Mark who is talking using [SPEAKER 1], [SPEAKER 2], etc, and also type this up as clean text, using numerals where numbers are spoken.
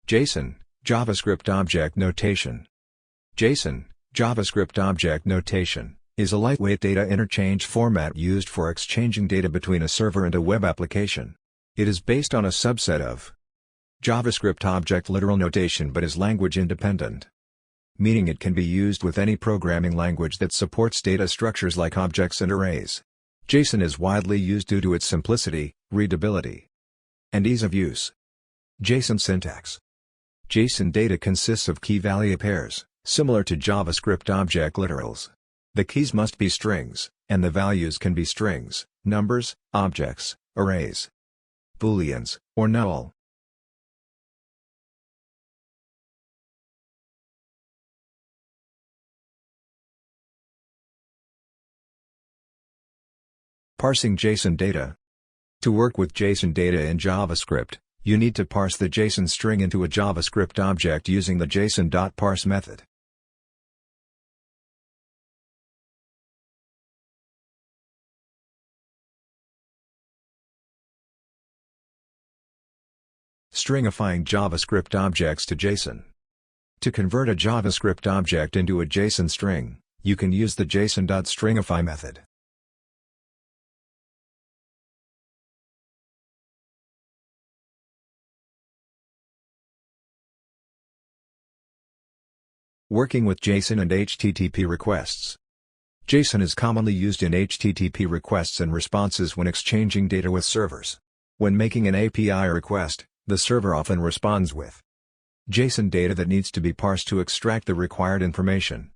[SPEAKER 1] JSON, JavaScript Object Notation. JSON, JavaScript Object Notation, is a lightweight data interchange format used for exchanging data between a server and a web application. It is based on a subset of JavaScript Object Literal Notation but is language independent, meaning it can be used with any programming language that supports data structures like objects and arrays. JSON is widely used due to its simplicity, readability, and ease of use. JSON Syntax. JSON data consists of key-value pairs, similar to JavaScript object literals. The keys must be strings, and the values can be strings, numbers, objects, arrays, booleans, or null. Parsing JSON data. To work with JSON data in JavaScript, you need to parse the JSON string into a JavaScript object using the JSON.parse method. Stringifying JavaScript objects to JSON. To convert a JavaScript object into a JSON string, you can use the JSON.stringify method. Working with JSON and HTTP requests. JSON is commonly used in HTTP requests and responses when exchanging data with servers. When making an API request, the server often responds with JSON data that needs to be parsed to extract the required information.